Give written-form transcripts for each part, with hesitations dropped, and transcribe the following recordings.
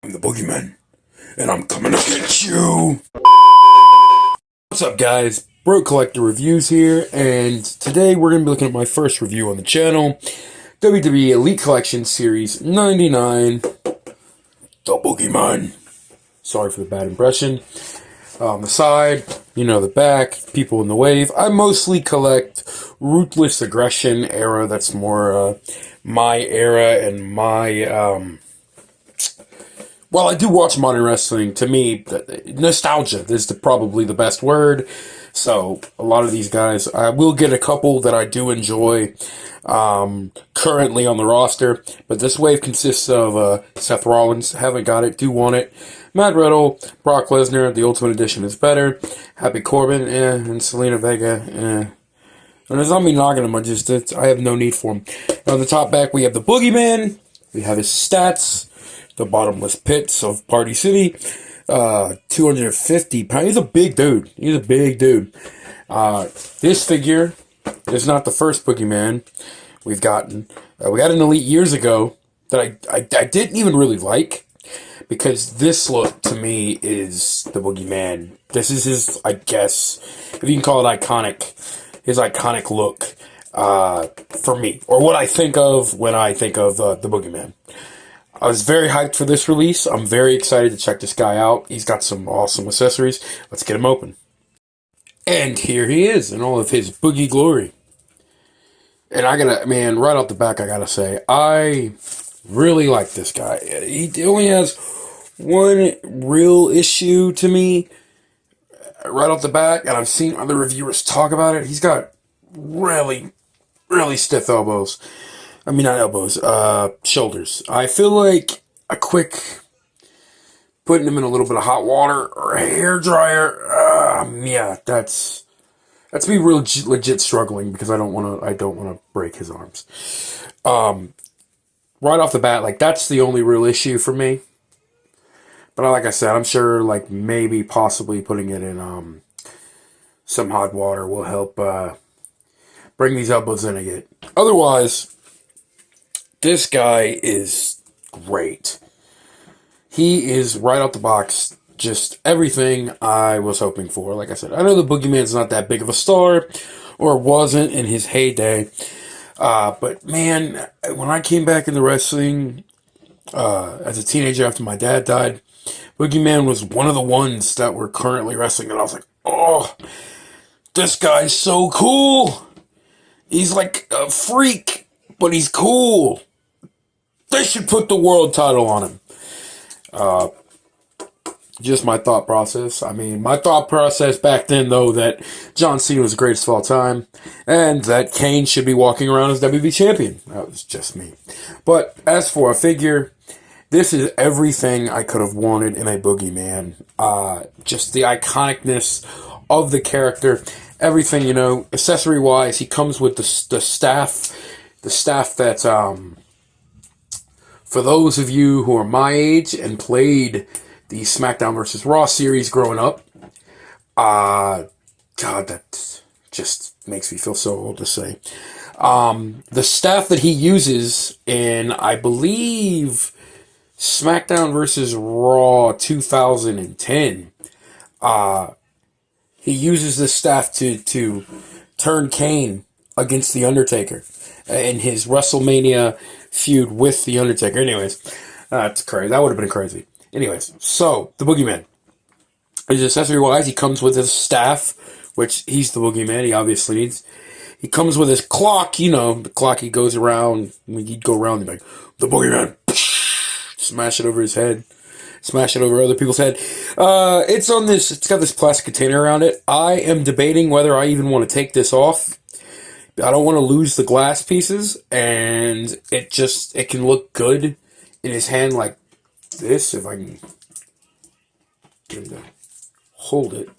I'm the Boogeyman, and I'm coming to get you! What's up, guys? Bro Collector Reviews here, and today we're going to be looking at my first review on the channel, WWE Elite Collection Series 99, The Boogeyman. Sorry for the bad impression. On the side, the back, people in the wave. I mostly collect Ruthless Aggression era. That's more my era and my... Well, I do watch modern wrestling. To me, nostalgia is probably the best word. So, a lot of these guys, I will get a couple that I do enjoy currently on the roster. But this wave consists of Seth Rollins, haven't got it, do want it. Matt Riddle, Brock Lesnar, the Ultimate Edition is better. Happy Corbin, and Selena Vega, And it's not me knocking him, I have no need for him. On the top back, we have the Boogeyman. We have his stats. The bottomless pits of Party City. 250 pounds. He's a big dude. This figure is not the first Boogeyman we've gotten. We got an Elite years ago that I didn't even really like, because this look to me is the Boogeyman. This is his, I guess, if you can call it iconic, his iconic look for me, or what I think of when I think of the Boogeyman. I was very hyped for this release. I'm very excited to check this guy out. He's got some awesome accessories. Let's get him open. And here he is in all of his boogie glory. And right off the back, I gotta say, I really like this guy. He only has one real issue to me right off the back, and I've seen other reviewers talk about it. He's got really, really stiff elbows. I mean, not elbows, shoulders. I feel like a quick putting him in a little bit of hot water or a hair dryer. Yeah, that's me real legit struggling, because I don't want to break his arms. Right off the bat, that's the only real issue for me. But like I said, I'm sure maybe possibly putting it in some hot water will help bring these elbows in again. Otherwise, this guy is great. He is right out the box, just everything I was hoping for. Like I said, I know the Boogeyman's not that big of a star, or wasn't in his heyday. But man, when I came back into wrestling as a teenager after my dad died, Boogeyman was one of the ones that were currently wrestling, and I was like, oh, this guy's so cool. He's like a freak, but he's cool. They should put the world title on him. Just my thought process. I mean, my thought process back then, though, that John Cena was the greatest of all time, and that Kane should be walking around as WWE champion. That was just me. But as for a figure, this is everything I could have wanted in a Boogeyman. Just the iconicness of the character. Everything, accessory-wise, he comes with the staff. The staff that's, for those of you who are my age and played the SmackDown vs. Raw series growing up, God, that just makes me feel so old to say. The staff that he uses in, I believe, SmackDown vs. Raw 2010, he uses this staff to turn Kane against The Undertaker in his WrestleMania feud with The Undertaker. Anyways, that's crazy. That would have been crazy. Anyways, so, the Boogeyman. His accessory-wise, he comes with his staff, which he's the Boogeyman, he obviously needs. He comes with his clock, the clock he goes around, he'd go around and be like, the Boogeyman, smash it over his head, smash it over other people's head. It's got this plastic container around it. I am debating whether I even want to take this off. I don't want to lose the glass pieces, and it can look good in his hand like this, if I can get him to hold it.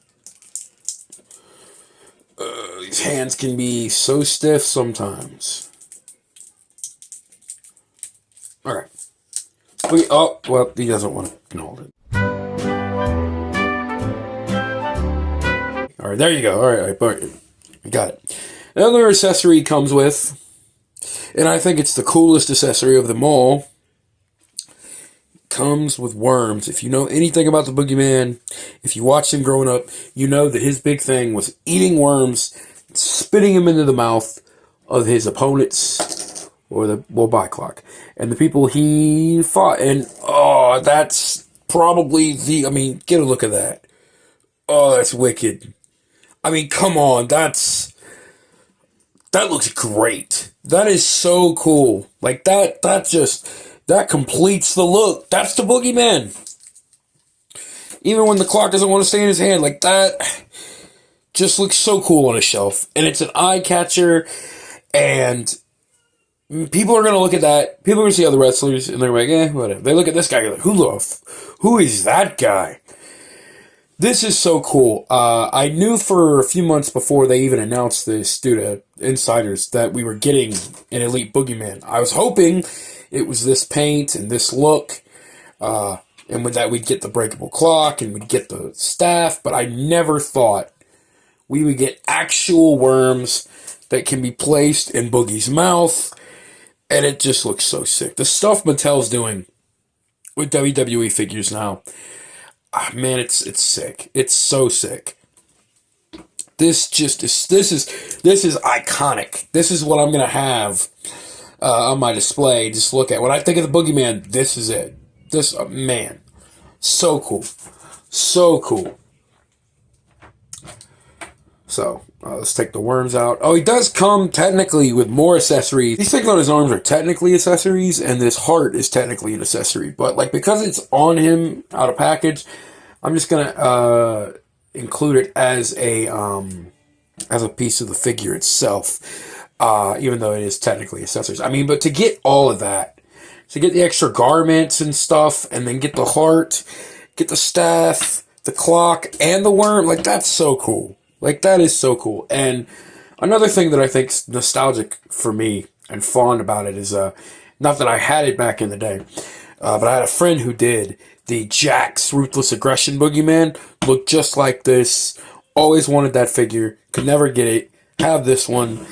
These hands can be so stiff sometimes. Alright. Oh, well, he doesn't want to hold it. Alright, there you go. Alright, we got it. Another accessory he comes with, and I think it's the coolest accessory of them all, comes with worms. If you know anything about the Boogeyman, if you watched him growing up, you know that his big thing was eating worms, spitting them into the mouth of his opponents, or the body clock, and the people he fought. And, oh, that's probably I mean, get a look at that. Oh, that's wicked. I mean, come on, that looks great. That is so cool. Like, that completes the look. That's the Boogeyman. Even when the clock doesn't want to stay in his hand, like, that just looks so cool on a shelf. And it's an eye catcher, and people are going to look at that. People are going to see other wrestlers, and they're like, whatever. They look at this guy, and they're like, who is that guy? This is so cool. I knew for a few months before they even announced this, due to insiders, that we were getting an Elite Boogeyman. I was hoping it was this paint and this look, and with that we'd get the breakable clock and we'd get the staff, but I never thought we would get actual worms that can be placed in Boogie's mouth, and it just looks so sick. The stuff Mattel's doing with WWE figures now, man, it's sick. It's so sick. This is iconic. This is what I'm gonna have on my display. Just look at when I think of the Boogeyman. This is it. This man, so cool, so cool. So let's take the worms out. Oh, he does come technically with more accessories. These things on his arms are technically accessories, and this heart is technically an accessory. But like because it's on him out of package, I'm just gonna include it as a piece of the figure itself. Even though it is technically accessories. I mean, but to get all of that, to get the extra garments and stuff, and then get the heart, get the staff, the clock, and the worm, like that's so cool. Like, that is so cool. And another thing that I think's nostalgic for me and fond about it is, not that I had it back in the day, but I had a friend who did. The Jack's Ruthless Aggression Boogeyman looked just like this. Always wanted that figure. Could never get it. Have this one.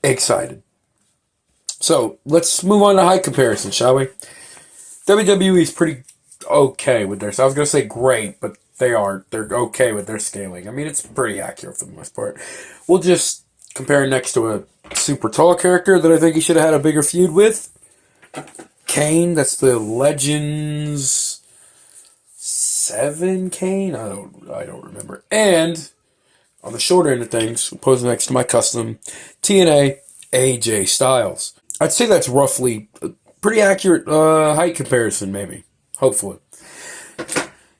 Excited. So, let's move on to height comparison, shall we? WWE is pretty okay with theirs. I was going to say great, but they aren't. They're okay with their scaling. I mean, it's pretty accurate for the most part. We'll just compare next to a super tall character that I think he should have had a bigger feud with. Kane, that's the Legends 7 Kane? I don't remember. And on the short end of things, posing next to my custom TNA AJ Styles. I'd say that's roughly a pretty accurate height comparison, maybe. Hopefully.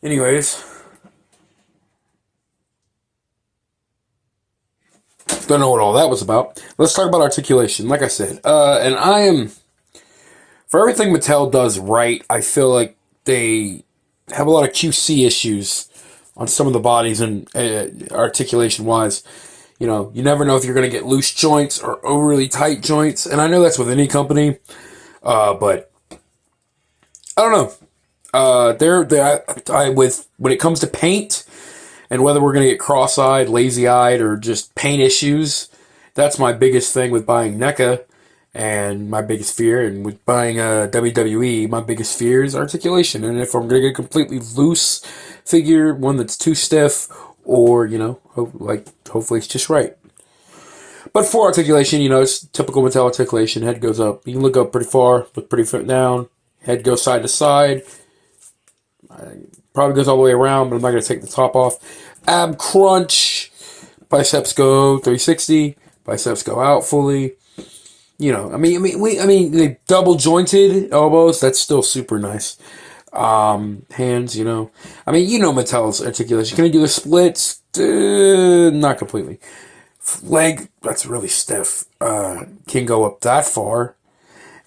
Anyways. Don't know what all that was about. Let's talk about articulation. Like I said, and I am, for everything Mattel does right, I feel like they have a lot of QC issues on some of the bodies and articulation-wise. You know, you never know if you're going to get loose joints or overly tight joints, and I know that's with any company, but I don't know. When it comes to paint, and whether we're going to get cross-eyed, lazy-eyed, or just paint issues, that's my biggest thing with buying NECA, and my biggest fear, and with buying WWE, my biggest fear is articulation. And if I'm going to get a completely loose figure, one that's too stiff, or, you know, hopefully it's just right. But for articulation, you know, it's typical Mattel articulation. Head goes up. You can look up pretty far, look pretty far down. Head goes side to side. Probably goes all the way around, but I'm not going to take the top off. Ab crunch. Biceps go 360. Biceps go out fully. You know, I mean, they double jointed elbows. That's still super nice. Hands, you know. I mean, you know Mattel's articulation. Can he do the splits? Not completely. Leg, that's really stiff. Can go up that far.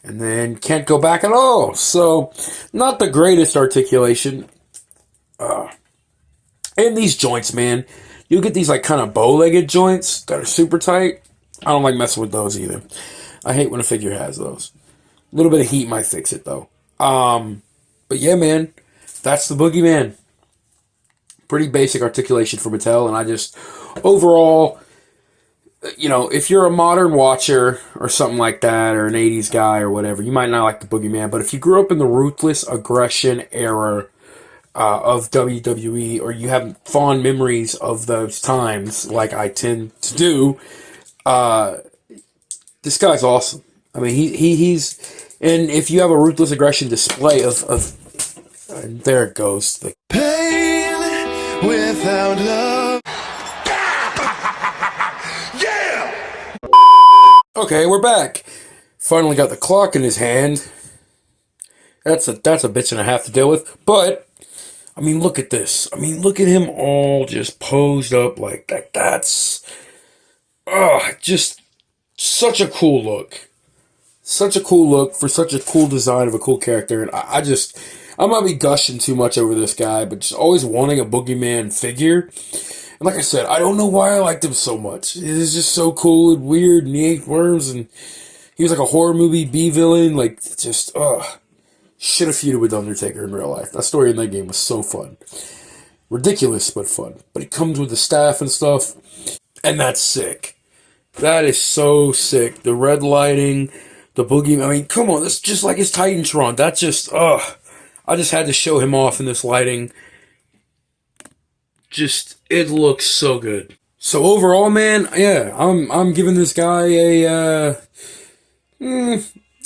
And then can't go back at all. So, not the greatest articulation. And these joints, man. You get these, like, kind of bow-legged joints that are super tight. I don't like messing with those either. I hate when a figure has those. A little bit of heat might fix it, though. But yeah, man. That's the Boogeyman. Pretty basic articulation for Mattel. And I just, overall, you know, if you're a modern watcher or something like that, or an 80s guy or whatever, you might not like the Boogeyman. But if you grew up in the ruthless aggression era of WWE, or you have fond memories of those times, like I tend to do, this guy's awesome. I mean, he's, and if you have a ruthless aggression display of there it goes. The Pain without love. okay, we're back. Finally got the clock in his hand. That's a bitch and a half to deal with. But I mean, look at this. I mean, look at him all just posed up like that. That's just such a cool look. Such a cool look for such a cool design of a cool character. And I might be gushing too much over this guy, but just always wanting a Boogeyman figure. And like I said, I don't know why I liked him so much. It was just so cool and weird, and he ate worms, and he was like a horror movie B villain. Like, just, should have feuded with Undertaker in real life. That story in that game was so fun. Ridiculous, but fun. But it comes with the staff and stuff, and that's sick. That is so sick. The red lighting, the Boogeyman. I mean, come on, that's just like his Titantron. That's just, I just had to show him off in this lighting. Just, it looks so good. So overall, man, yeah, I'm giving this guy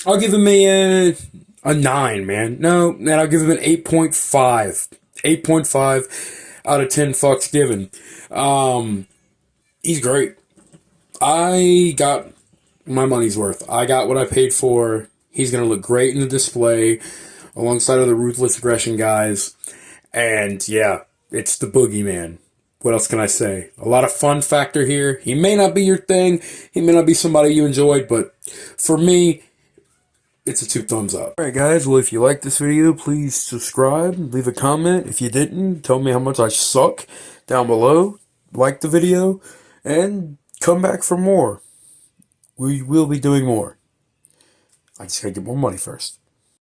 I'll give him a 9, man. No, man, I'll give him an 8.5. 8.5 out of 10 fucks given. He's great. I got my money's worth. I got what I paid for. He's going to look great in the display alongside other Ruthless Aggression guys. And yeah, it's the Boogeyman. What else can I say? A lot of fun factor here. He may not be your thing. He may not be somebody you enjoyed, but for me, it's a 2 thumbs up. Alright guys, well if you liked this video, please subscribe, leave a comment. If you didn't, tell me how much I suck down below. Like the video, and come back for more. We will be doing more. I just gotta get more money first.